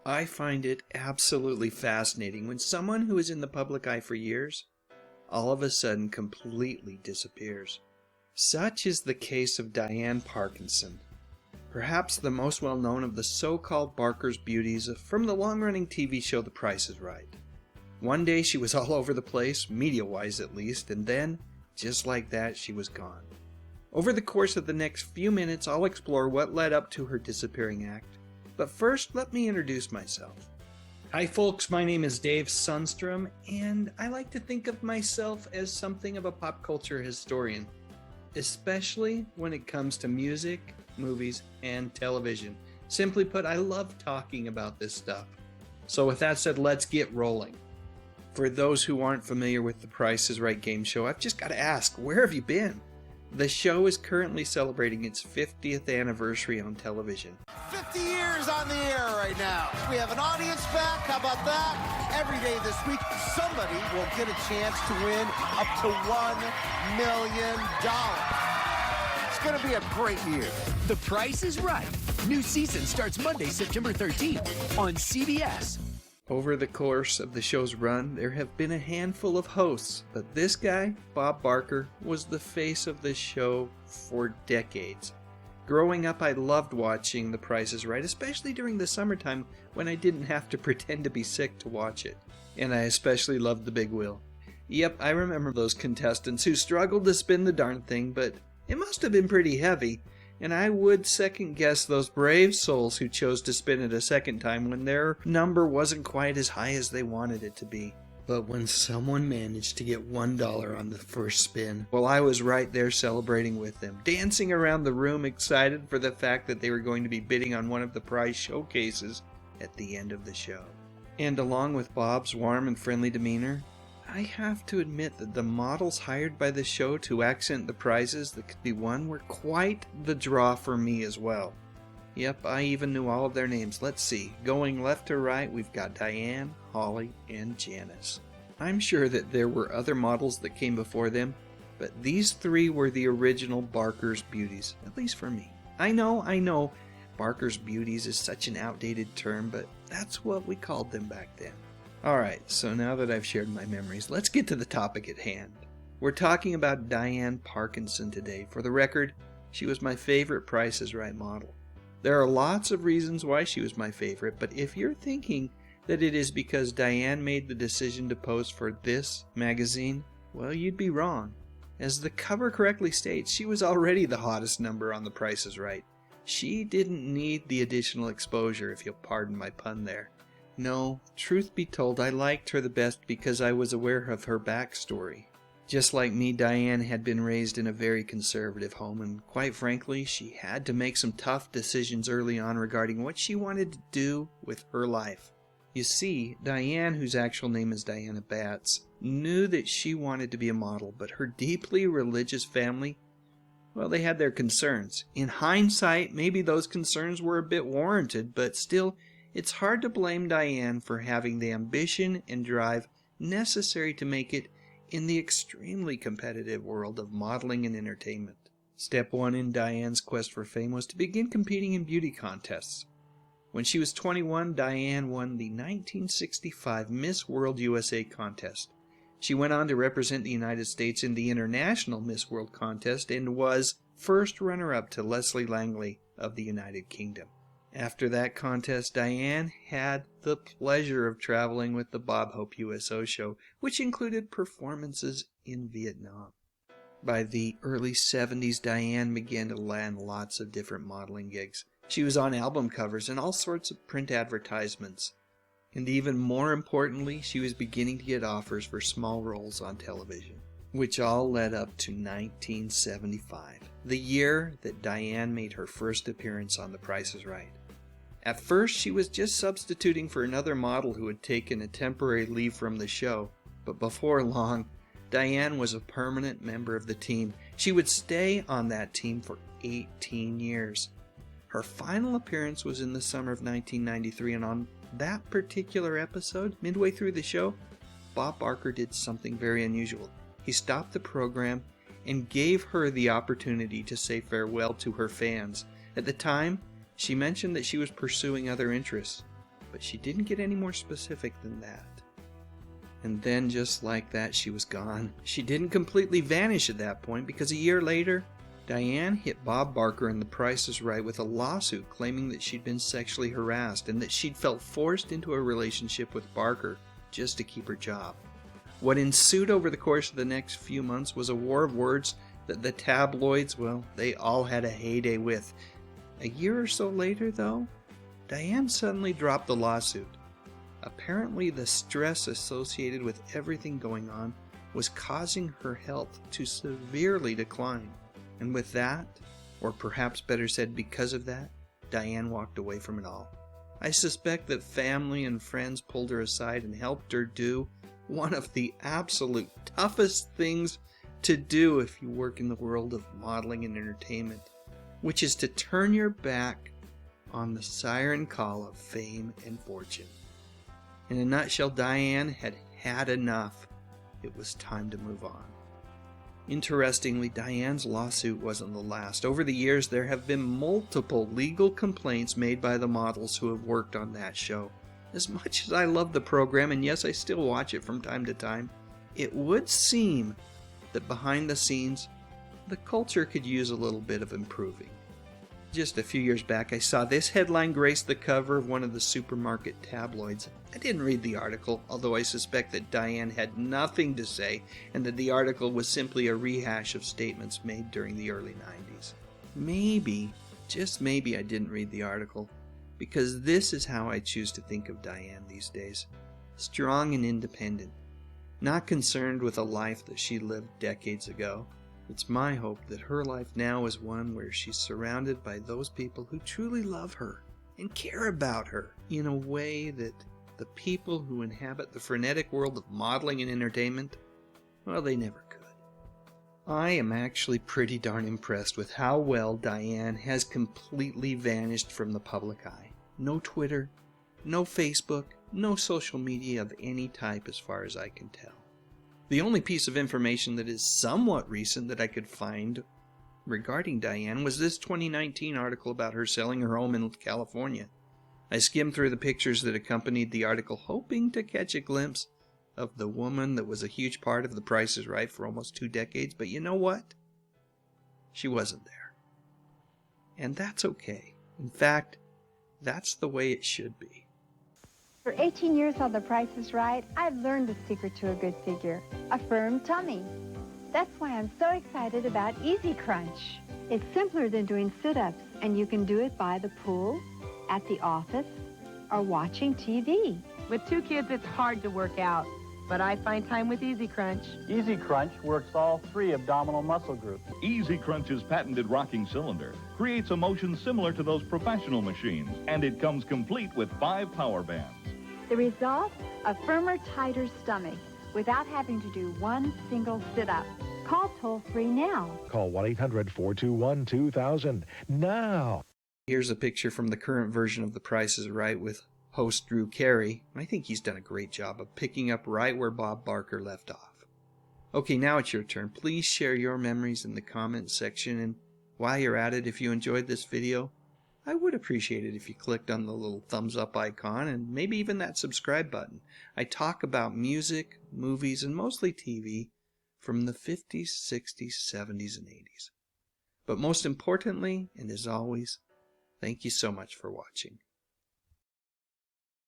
I find it absolutely fascinating when someone who is in the public eye for years all of a sudden completely disappears. Such is the case of Dian Parkinson, perhaps the most well-known of the so-called Barker's beauties from the long-running TV show The Price is Right. One day she was all over the place, media-wise at least, and then, just like that, she was gone. Over the course of the next few minutes, I'll explore what led up to her disappearing act. But first, let me introduce myself. Hi folks, my name is Dave Sundstrom, and I like to think of myself as something of a pop culture historian, especially when it comes to music, movies, and television. Simply put, I love talking about this stuff. So with that said, let's get rolling. For those who aren't familiar with the Price is Right game show, I've just got to ask, where have you been? The show is currently celebrating its 50th anniversary on television. 50 years on the air right now. We have an audience back. How about that? Every day this week, somebody will get a chance to win up to $1 million. It's going to be a great year. The Price is Right. New season starts Monday, September 13th on CBS. Over the course of the show's run, there have been a handful of hosts, but this guy, Bob Barker, was the face of the show for decades. Growing up, I loved watching The Price is Right, especially during the summertime when I didn't have to pretend to be sick to watch it. And I especially loved the Big Wheel. Yep, I remember those contestants who struggled to spin the darn thing, but it must have been pretty heavy. And I would second guess those brave souls who chose to spin it a second time when their number wasn't quite as high as they wanted it to be. But when someone managed to get $1 on the first spin, well, I was right there celebrating with them, dancing around the room excited for the fact that they were going to be bidding on one of the prize showcases at the end of the show. And along with Bob's warm and friendly demeanor, I have to admit that the models hired by the show to accent the prizes that could be won were quite the draw for me as well. Yep, I even knew all of their names. Let's see. Going left to right, we've got Diane, Holly, and Janice. I'm sure that there were other models that came before them, but these three were the original Barker's beauties, at least for me. I know, Barker's beauties is such an outdated term, but that's what we called them back then. Alright, so now that I've shared my memories, let's get to the topic at hand. We're talking about Dian Parkinson today. For the record, she was my favorite Price is Right model. There are lots of reasons why she was my favorite, but if you're thinking that it is because Dian made the decision to pose for this magazine, well, you'd be wrong. As the cover correctly states, she was already the hottest number on The Price is Right. She didn't need the additional exposure, if you'll pardon my pun there. No, truth be told, I liked her the best because I was aware of her backstory. Just like me, Dian had been raised in a very conservative home, and quite frankly, she had to make some tough decisions early on regarding what she wanted to do with her life. You see, Dian, whose actual name is Diana Batts, knew that she wanted to be a model, but her deeply religious family, well, they had their concerns. In hindsight, maybe those concerns were a bit warranted, but still, it's hard to blame Dian for having the ambition and drive necessary to make it in the extremely competitive world of modeling and entertainment. Step one in Dian's quest for fame was to begin competing in beauty contests. When she was 21, Dian won the 1965 Miss World USA contest. She went on to represent the United States in the International Miss World contest and was first runner-up to Leslie Langley of the United Kingdom. After that contest, Dian had the pleasure of traveling with the Bob Hope USO show, which included performances in Vietnam. By the early 70s, Dian began to land lots of different modeling gigs. She was on album covers and all sorts of print advertisements. And even more importantly, she was beginning to get offers for small roles on television, which all led up to 1975, the year that Dian made her first appearance on The Price is Right. At first, she was just substituting for another model who had taken a temporary leave from the show, but before long, Dian was a permanent member of the team. She would stay on that team for 18 years. Her final appearance was in the summer of 1993, and on that particular episode, midway through the show, Bob Barker did something very unusual. He stopped the program and gave her the opportunity to say farewell to her fans. At the time, she mentioned that she was pursuing other interests. but she didn't get any more specific than that. And then, just like that, she was gone. She didn't completely vanish at that point, because a year later, Diane hit Bob Barker and The Price is Right with a lawsuit claiming that she'd been sexually harassed and that she'd felt forced into a relationship with Barker just to keep her job. What ensued over the course of the next few months was a war of words that the tabloids, well, they all had a heyday with. A year or so later, though, Diane suddenly dropped the lawsuit. Apparently, the stress associated with everything going on was causing her health to severely decline. And with that, or perhaps better said because of that, Diane walked away from it all. I suspect that family and friends pulled her aside and helped her do one of the absolute toughest things to do if you work in the world of modeling and entertainment, which is to turn your back on the siren call of fame and fortune. In a nutshell, Diane had had enough. It was time to move on. Interestingly, Diane's lawsuit wasn't the last. Over the years, there have been multiple legal complaints made by the models who have worked on that show. As much as I love the program, and yes, I still watch it from time to time, it would seem that behind the scenes, the culture could use a little bit of improving. Just a few years back, I saw this headline grace the cover of one of the supermarket tabloids. I didn't read the article, although I suspect that Diane had nothing to say and that the article was simply a rehash of statements made during the early 90s. Maybe, just maybe I didn't read the article, because this is how I choose to think of Diane these days. Strong and independent, not concerned with a life that she lived decades ago. It's my hope that her life now is one where she's surrounded by those people who truly love her and care about her in a way that the people who inhabit the frenetic world of modeling and entertainment, well, they never could. I am actually pretty darn impressed with how well Diane has completely vanished from the public eye. No Twitter, no Facebook, no social media of any type as far as I can tell. The only piece of information that is somewhat recent that I could find regarding Diane was this 2019 article about her selling her home in California. I skimmed through the pictures that accompanied the article, hoping to catch a glimpse of the woman that was a huge part of The Price is Right for almost 2 decades, but you know what? She wasn't there. And that's okay. In fact, that's the way it should be. For 18 years on The Price is Right, I've learned the secret to a good figure, a firm tummy. That's why I'm so excited about Easy Crunch. It's simpler than doing sit-ups, and you can do it by the pool, at the office, or watching TV. With 2 kids, it's hard to work out, but I find time with Easy Crunch. Easy Crunch works all 3 abdominal muscle groups. Easy Crunch's patented rocking cylinder creates a motion similar to those professional machines, and it comes complete with 5 power bands. The result? A firmer, tighter stomach without having to do one single sit-up. Call toll-free now. Call 1-800-421-2000 now. Here's a picture from the current version of The Price is Right with host Drew Carey. I think he's done a great job of picking up right where Bob Barker left off. Okay, now it's your turn. Please share your memories in the comments section, and while you're at it, if you enjoyed this video, I would appreciate it if you clicked on the little thumbs up icon and maybe even that subscribe button. I talk about music, movies, and mostly TV from the 50s, 60s, 70s, and 80s. But most importantly, and as always, thank you so much for watching.